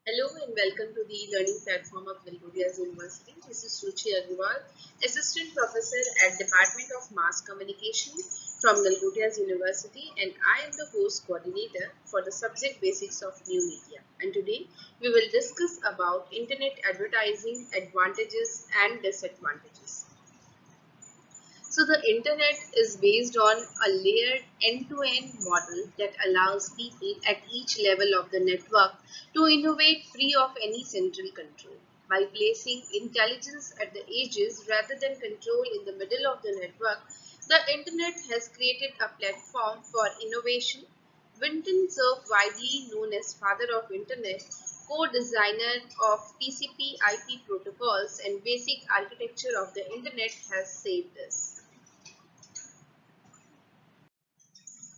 Hello and welcome to the learning platform of Galgodias University. This is Ruchi Agrawal, Assistant Professor at Department of Mass Communication from Galgodias University, and I am the host coordinator for the subject Basics of New Media. And today we will discuss about Internet advertising advantages and disadvantages. So the internet is based on a layered end-to-end model that allows people at each level of the network to innovate free of any central control. By placing intelligence at the edges rather than control in the middle of the network, the internet has created a platform for innovation. Vinton Cerf, widely known as father of internet, co-designer of TCP/IP protocols and basic architecture of the internet, has said this.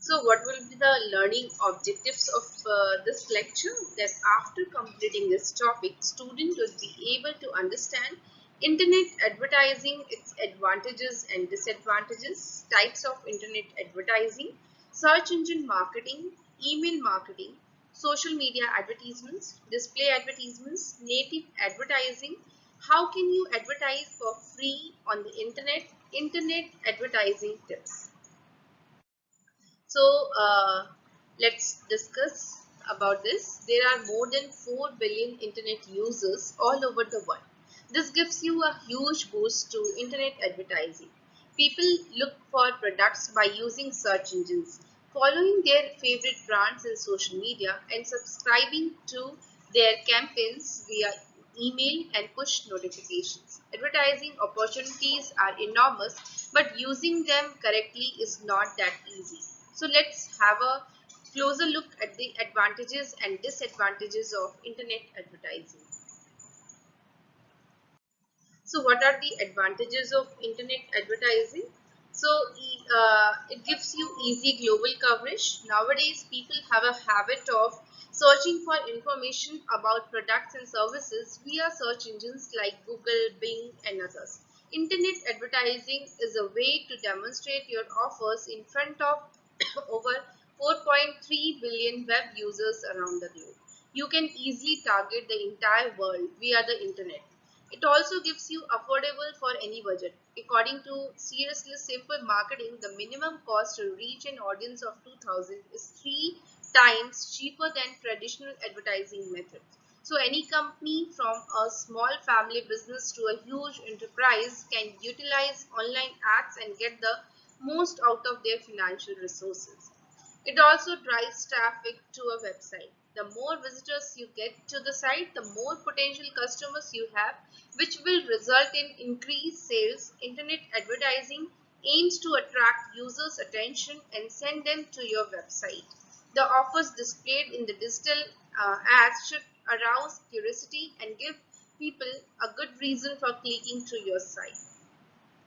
So what will be the learning objectives of this lecture? That after completing this topic, student will be able to understand internet advertising, its advantages and disadvantages, types of internet advertising, search engine marketing, email marketing, social media advertisements, display advertisements, native advertising, how can you advertise for free on the internet advertising tips. So let's discuss about this. There are more than 4 billion internet users all over the world. This gives you a huge boost to internet advertising. People look for products by using search engines, following their favorite brands in social media, and subscribing to their campaigns via email and push notifications. Advertising opportunities are enormous, but using them correctly is not that easy. So let's have a closer look at the advantages and disadvantages of internet advertising. So what are the advantages of internet advertising? So it gives you easy global coverage. Nowadays people have a habit of searching for information about products and services via search engines like Google, Bing and others. Internet advertising is a way to demonstrate your offers in front of over 4.3 billion web users around the globe. You can easily target the entire world via the internet. It also gives you affordable for any budget. According to Seriously Simple Marketing, the minimum cost to reach an audience of 2000 is 3 times cheaper than traditional advertising methods. So any company from a small family business to a huge enterprise can utilize online ads and get the most out of their financial resources. It also drives traffic to a website. The more visitors you get to the site, the more potential customers you have, which will result in increased sales. Internet advertising aims to attract users' attention and send them to your website. The offers displayed in the digital ads should arouse curiosity and give people a good reason for clicking to your site.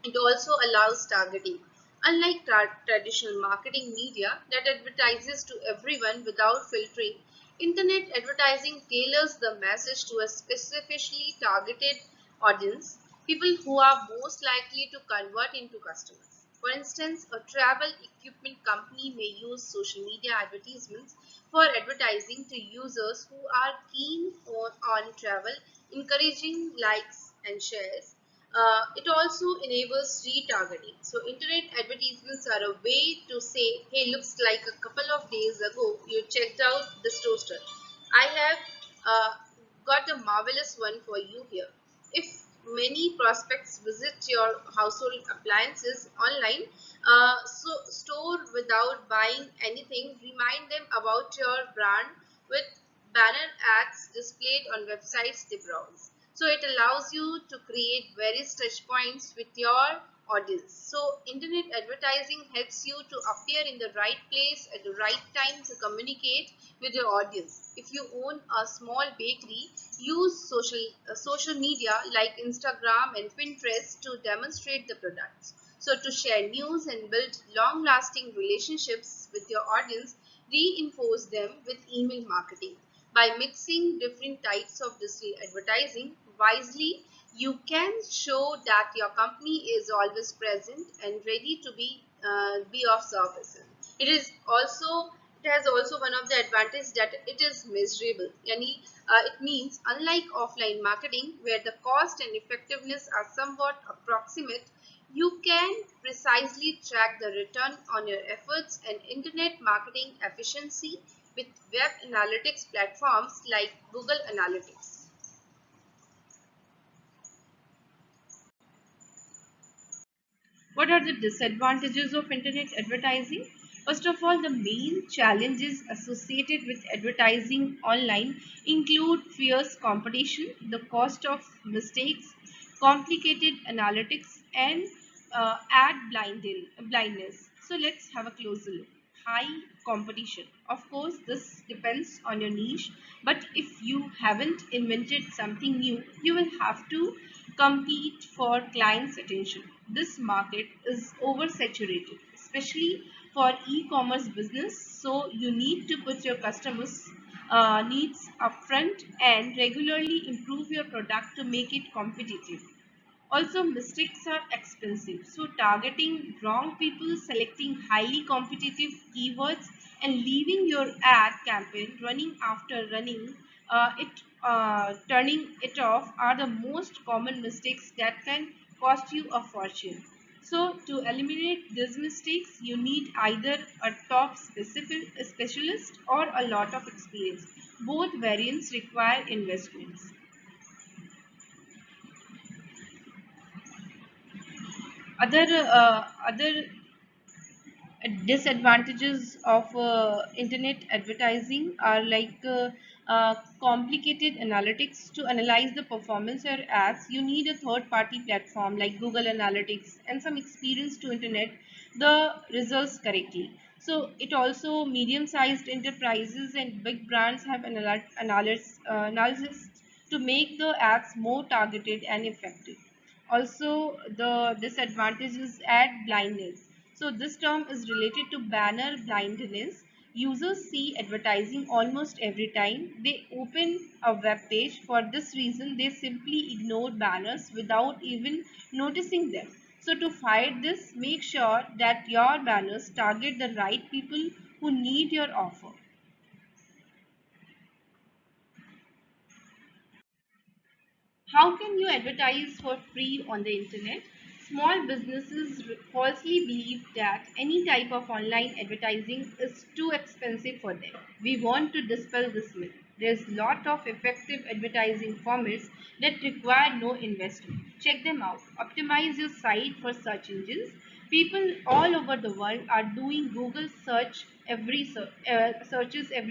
It also allows targeting. Unlike traditional marketing media that advertises to everyone without filtering, internet advertising tailors the message to a specifically targeted audience, people who are most likely to convert into customers. For instance, a travel equipment company may use social media advertisements for advertising to users who are keen on travel, encouraging likes and shares. It also enables retargeting. So internet advertisements are a way to say, hey, looks like a couple of days ago you checked out this toaster. I have got a marvelous one for you here. If many prospects visit your household appliances online, store without buying anything, remind them about your brand with banner ads displayed on websites they browse. So it allows you to create various touch points with your audience. So internet advertising helps you to appear in the right place at the right time to communicate with your audience. If you own a small bakery, use social media like Instagram and Pinterest to demonstrate the products. So to share news and build long lasting relationships with your audience, reinforce them with email marketing. By mixing different types of digital advertising wisely, you can show that your company is always present and ready to be of service. It is also it has also one of the advantage that it is measurable. It means unlike offline marketing where the cost and effectiveness are somewhat approximate, you can precisely track the return on your efforts and internet marketing efficiency with web analytics platforms like Google Analytics. What are the disadvantages of internet advertising? First of all, the main challenges associated with advertising online include fierce competition, the cost of mistakes, complicated analytics, and blindness. So let's have a closer look. High competition. Of course, this depends on your niche, but if you haven't invented something new, you will have to compete for clients' attention. This market is oversaturated, especially for e-commerce business. So you need to put your customers' needs upfront and regularly improve your product to make it competitive. Also, mistakes are expensive. So targeting wrong people, selecting highly competitive keywords, and leaving your ad campaign running after running turning it off are the most common mistakes that can cost you a fortune. So to eliminate these mistakes, you need either a top specific specialist or a lot of experience. Both variants require investments. Other disadvantages of internet advertising are like complicated analytics. To analyze the performance of ads, you need a third party platform like Google Analytics and some experience to internet the results correctly. So it also medium sized enterprises and big brands have analysis to make the ads more targeted and effective. Also, the disadvantage is ad blindness. So this term is related to banner blindness. Users see advertising almost every time they open a web page. For this reason, they simply ignore banners without even noticing them. So to fight this, make sure that your banners target the right people who need your offer. How can you advertise for free on the internet? Small businesses falsely believe that any type of online advertising is too expensive for them. We want to dispel this myth. There's lot of effective advertising formats that require no investment. Check them out. Optimize your site for search engines. People all over the world are doing Google searches every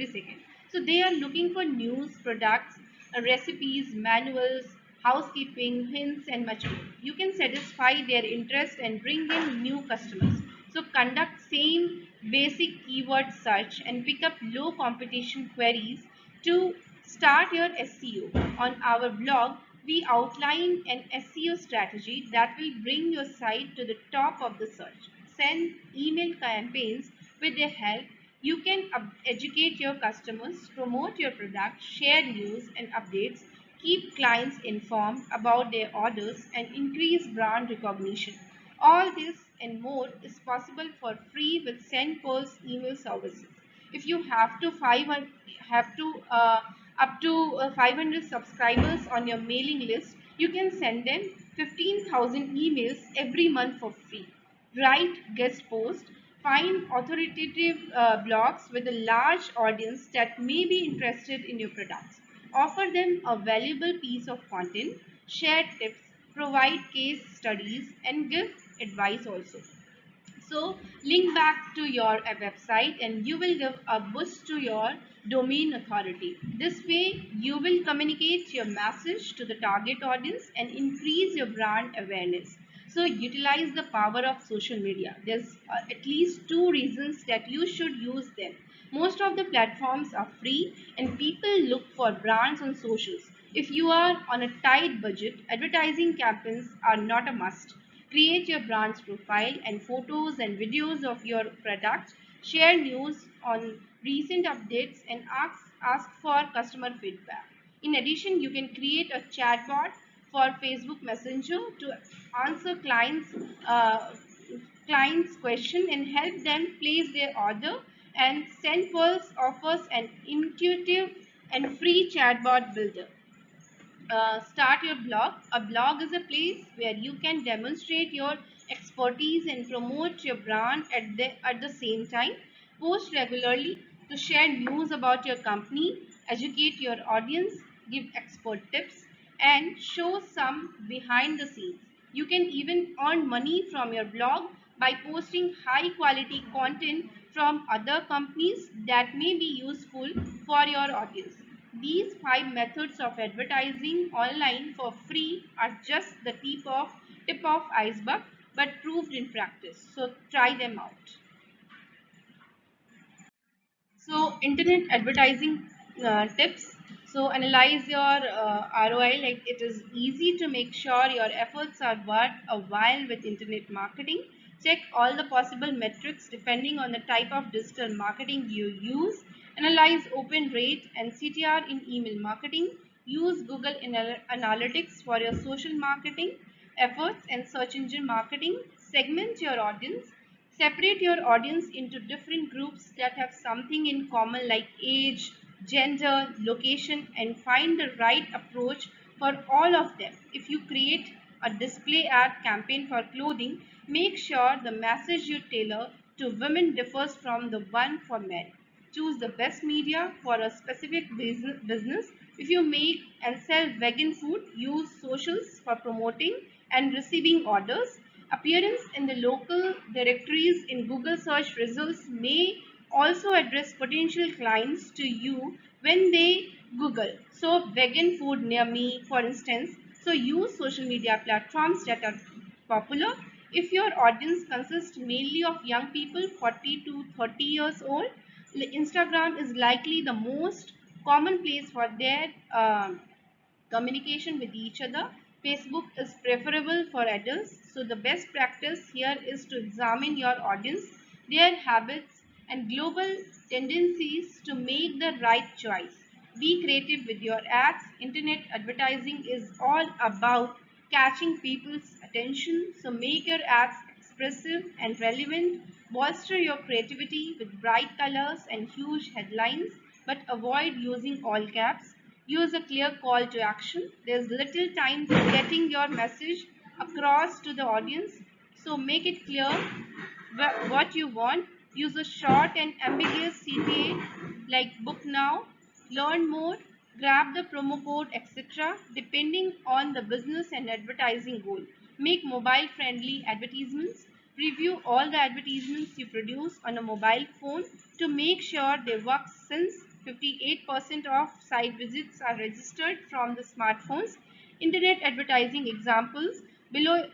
second. So they are looking for news, products, recipes, manuals, housekeeping, hints, and much more. You can satisfy their interest and bring in new customers. So conduct same basic keyword search and pick up low competition queries to start your SEO. On our blog, we outline an SEO strategy that will bring your site to the top of the search. Send email campaigns with their help. You can educate your customers, promote your product, share news and updates, keep clients informed about their orders, and increase brand recognition. All this and more is possible for free with SendPulse email services. If you have to up to 500 subscribers on your mailing list, you can send them 15,000 emails every month for free. Write guest posts, find authoritative blogs with a large audience that may be interested in your products. Offer them a valuable piece of content, share tips, provide case studies, and give advice also. So link back to your website and you will give a boost to your domain authority. This way you will communicate your message to the target audience and increase your brand awareness. So utilize the power of social media. There's at least two reasons that you should use them. Most of the platforms are free and people look for brands on socials. If you are on a tight budget, advertising campaigns are not a must. Create your brand's profile and photos and videos of your product. Share news on recent updates and ask for customer feedback. In addition, you can create a chatbot for Facebook Messenger to answer clients' question and help them place their order And SendPulse offers an intuitive and free chatbot builder. Start your blog. A blog is a place where you can demonstrate your expertise and promote your brand at the same time. Post regularly to share news about your company, educate your audience, give expert tips, and show some behind the scenes. You can even earn money from your blog by posting high quality content from other companies that may be useful for your audience. These five methods of advertising online for free are just the tip of iceberg, but proved in practice. So try them out. So internet advertising tips. So analyze your ROI. Like, it is easy to make sure your efforts are worth a while with internet marketing. Check all the possible metrics depending on the type of digital marketing you use. Analyze open rate and CTR in email marketing. Use Google Analytics for your social marketing efforts and search engine marketing. Segment your audience. Separate your audience into different groups that have something in common like age, gender, location, and find the right approach for all of them. If you create a display ad campaign for clothing, make sure the message you tailor to women differs from the one for men. Choose the best media for a specific business. If you make and sell vegan food, use socials for promoting and receiving orders. Appearance in the local directories in Google search results may also address potential clients to you when they Google. So, vegan food near me, for instance. So, use social media platforms that are popular. If your audience consists mainly of young people 40 to 30 years old, Instagram is likely the most common place for their communication with each other. Facebook is preferable for adults. So the best practice here is to examine your audience, their habits, and global tendencies to make the right choice. Be creative with your ads. Internet advertising is all about catching people's attention. So make your ads expressive and relevant. Bolster your creativity with bright colors and huge headlines, but avoid using all caps. Use a clear call to action. There's little time for getting your message across to the audience, so make it clear what you want. Use a short and ambiguous CTA like book now, learn more, grab the promo code, etc. depending on the business and advertising goal. Make mobile friendly advertisements. Review all the advertisements you produce on a mobile phone to make sure they work, since 58% of site visits are registered from the smartphones. Internet advertising examples below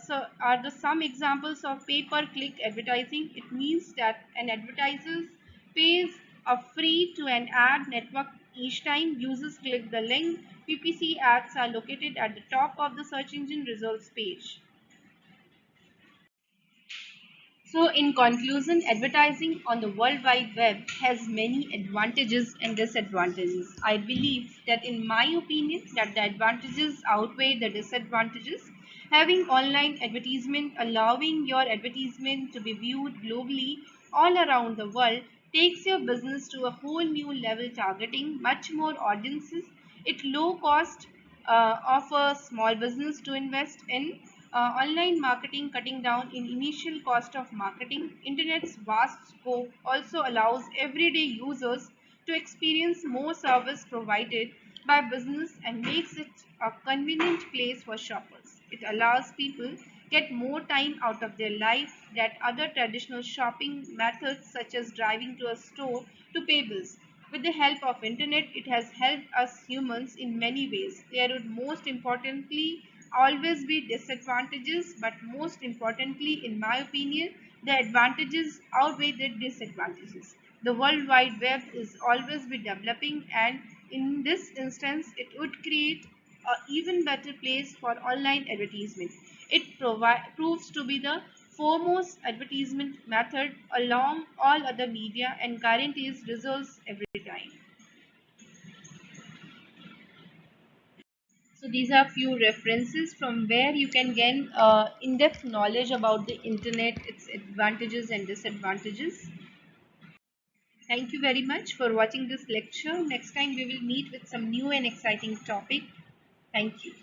so are the some examples of pay-per-click advertising. It means that an advertiser pays a free to an ad network each time users click the link. PPC ads are located at the top of the search engine results page. So, in conclusion, advertising on the World Wide Web has many advantages and disadvantages. I believe that, in my opinion, that the advantages outweigh the disadvantages. Having online advertisement, allowing your advertisement to be viewed globally all around the world, takes your business to a whole new level, targeting much more audiences. It low cost of a small business to invest in online marketing, cutting down in initial cost of marketing. Internet's vast scope also allows everyday users to experience more service provided by business and makes it a convenient place for shoppers. It allows people get more time out of their life that other traditional shopping methods, such as driving to a store to pay bills. With the help of internet, it has helped us humans in many ways. There would most importantly always be disadvantages, but most importantly, in my opinion, the advantages outweigh the disadvantages. The World Wide Web is always be developing, and in this instance, it would create an even better place for online advertisement. It proves to be the foremost advertisement method along all other media and guarantees results every time. So these are few references from where you can gain in-depth knowledge about the internet, its advantages and disadvantages. Thank you very much for watching this lecture. Next time we will meet with some new and exciting topic. Thank you.